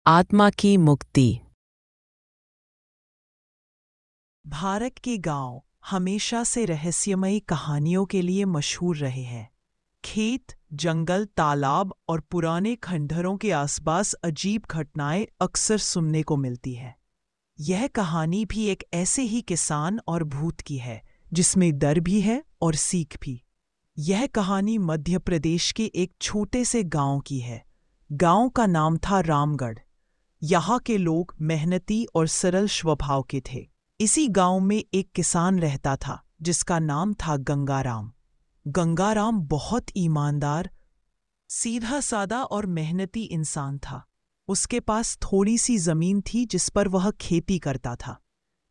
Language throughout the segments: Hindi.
आत्मा की मुक्ति। भारत के गांव हमेशा से रहस्यमयी कहानियों के लिए मशहूर रहे हैं। खेत, जंगल, तालाब और पुराने खंडहरों के आसपास अजीब घटनाएं अक्सर सुनने को मिलती हैं। यह कहानी भी एक ऐसे ही किसान और भूत की है, जिसमें डर भी है और सीख भी। यह कहानी मध्य प्रदेश के एक छोटे से गांव की है। गांव का नाम था रामगढ़। यहाँ के लोग मेहनती और सरल स्वभाव के थे। इसी गांव में एक किसान रहता था, जिसका नाम था गंगाराम। गंगाराम बहुत ईमानदार, सीधा सादा और मेहनती इंसान था। उसके पास थोड़ी सी जमीन थी जिस पर वह खेती करता था।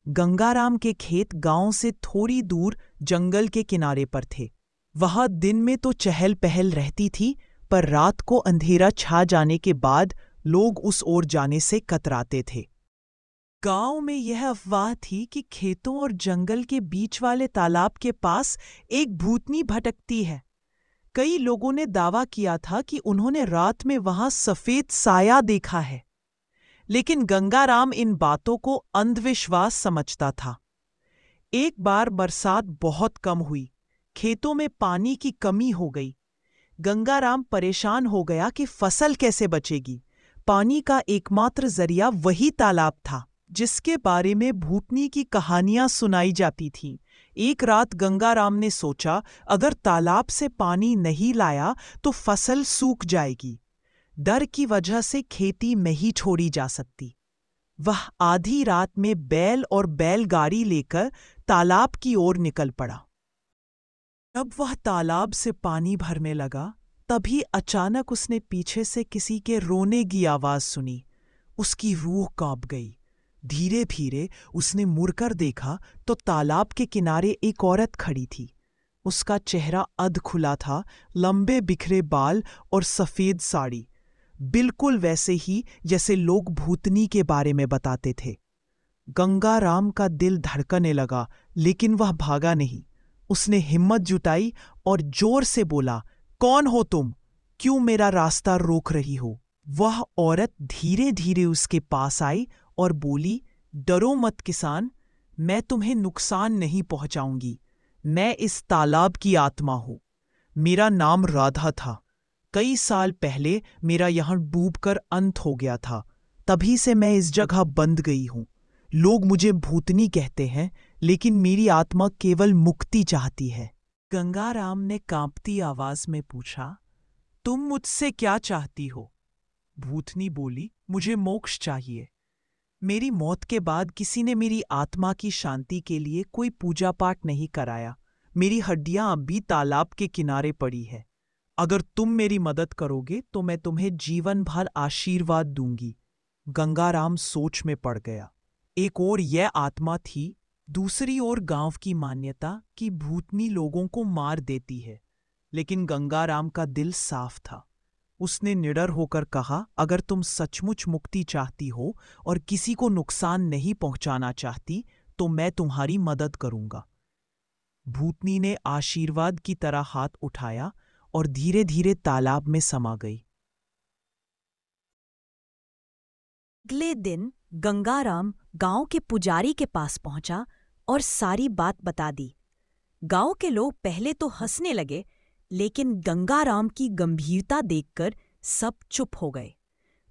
गंगाराम के खेत गांव से थोड़ी दूर जंगल के किनारे पर थे। वहां दिन में तो चहल पहल रहती थी, पर रात को अंधेरा छा जाने के बाद लोग उस ओर जाने से कतराते थे। गांव में यह अफवाह थी कि खेतों और जंगल के बीच वाले तालाब के पास एक भूतनी भटकती है। कई लोगों ने दावा किया था कि उन्होंने रात में वहां सफेद साया देखा है, लेकिन गंगाराम इन बातों को अंधविश्वास समझता था। एक बार बरसात बहुत कम हुई, खेतों में पानी की कमी हो गई। गंगाराम परेशान हो गया कि फसल कैसे बचेगी। पानी का एकमात्र जरिया वही तालाब था, जिसके बारे में भूतनी की कहानियां सुनाई जाती थीं। एक रात गंगाराम ने सोचा, अगर तालाब से पानी नहीं लाया तो फसल सूख जाएगी। डर की वजह से खेती नहीं छोड़ी जा सकती। वह आधी रात में बैल और बैलगाड़ी लेकर तालाब की ओर निकल पड़ा। जब वह तालाब से पानी भरने लगा, तभी अचानक उसने पीछे से किसी के रोने की आवाज सुनी। उसकी रूह कांप गई। धीरे धीरे उसने मुड़कर देखा तो तालाब के किनारे एक औरत खड़ी थी। उसका चेहरा अध खुला था, लंबे बिखरे बाल और सफेद साड़ी, बिल्कुल वैसे ही जैसे लोग भूतनी के बारे में बताते थे। गंगाराम का दिल धड़कने लगा, लेकिन वह भागा नहीं। उसने हिम्मत जुटाई और जोर से बोला, कौन हो तुम? क्यों मेरा रास्ता रोक रही हो? वह औरत धीरे धीरे उसके पास आई और बोली, डरो मत किसान, मैं तुम्हें नुकसान नहीं पहुंचाऊंगी। मैं इस तालाब की आत्मा हूं। मेरा नाम राधा था। कई साल पहले मेरा यहां डूबकर अंत हो गया था। तभी से मैं इस जगह बंद गई हूं। लोग मुझे भूतनी कहते हैं, लेकिन मेरी आत्मा केवल मुक्ति चाहती है। गंगाराम ने कांपती आवाज में पूछा, तुम मुझसे क्या चाहती हो? भूतनी बोली, मुझे मोक्ष चाहिए। मेरी मौत के बाद किसी ने मेरी आत्मा की शांति के लिए कोई पूजा पाठ नहीं कराया। मेरी हड्डियां अब भी तालाब के किनारे पड़ी है। अगर तुम मेरी मदद करोगे तो मैं तुम्हें जीवन भर आशीर्वाद दूंगी। गंगाराम सोच में पड़ गया। एक ओर यह आत्मा थी, दूसरी ओर गांव की मान्यता कि भूतनी लोगों को मार देती है। लेकिन गंगाराम का दिल साफ था। उसने निडर होकर कहा, अगर तुम सचमुच मुक्ति चाहती हो और किसी को नुकसान नहीं पहुंचाना चाहती, तो मैं तुम्हारी मदद करूंगा। भूतनी ने आशीर्वाद की तरह हाथ उठाया और धीरे धीरे तालाब में समा गई। अगले दिन गंगाराम गांव के पुजारी के पास पहुंचा और सारी बात बता दी। गांव के लोग पहले तो हंसने लगे, लेकिन गंगाराम की गंभीरता देखकर सब चुप हो गए।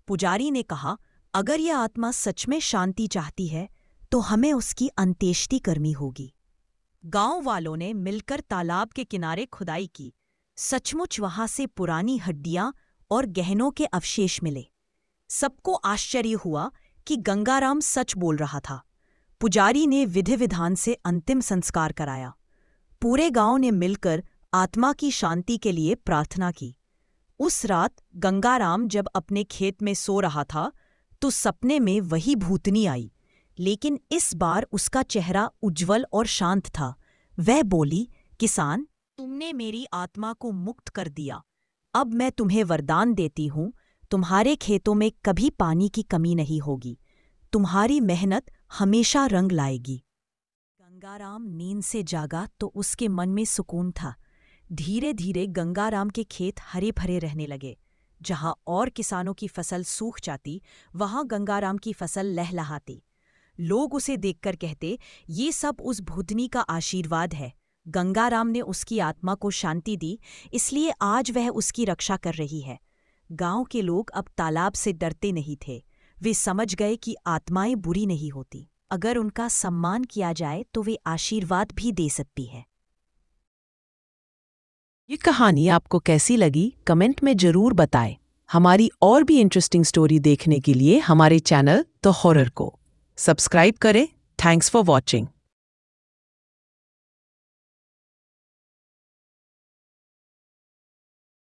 पुजारी ने कहा, अगर यह आत्मा सच में शांति चाहती है तो हमें उसकी अंत्येष्टि करनी होगी। गांव वालों ने मिलकर तालाब के किनारे खुदाई की। सचमुच वहां से पुरानी हड्डियां और गहनों के अवशेष मिले। सबको आश्चर्य हुआ कि गंगाराम सच बोल रहा था। पुजारी ने विधि विधान से अंतिम संस्कार कराया। पूरे गांव ने मिलकर आत्मा की शांति के लिए प्रार्थना की। उस रात गंगाराम जब अपने खेत में सो रहा था तो सपने में वही भूतनी आई, लेकिन इस बार उसका चेहरा उज्जवल और शांत था। वह बोली, किसान, तुमने मेरी आत्मा को मुक्त कर दिया। अब मैं तुम्हें वरदान देती हूं, तुम्हारे खेतों में कभी पानी की कमी नहीं होगी। तुम्हारी मेहनत हमेशा रंग लाएगी। गंगाराम नींद से जागा तो उसके मन में सुकून था। धीरे धीरे गंगाराम के खेत हरे भरे रहने लगे। जहां और किसानों की फसल सूख जाती, वहां गंगाराम की फसल लहलहाती। लोग उसे देखकर कहते, ये सब उस भूतनी का आशीर्वाद है। गंगाराम ने उसकी आत्मा को शांति दी, इसलिए आज वह उसकी रक्षा कर रही है। गांव के लोग अब तालाब से डरते नहीं थे। वे समझ गए कि आत्माएं बुरी नहीं होती। अगर उनका सम्मान किया जाए तो वे आशीर्वाद भी दे सकती है। ये कहानी आपको कैसी लगी कमेंट में जरूर बताएं। हमारी और भी इंटरेस्टिंग स्टोरी देखने के लिए हमारे चैनल द हॉरर को सब्सक्राइब करें। Thanks for watching.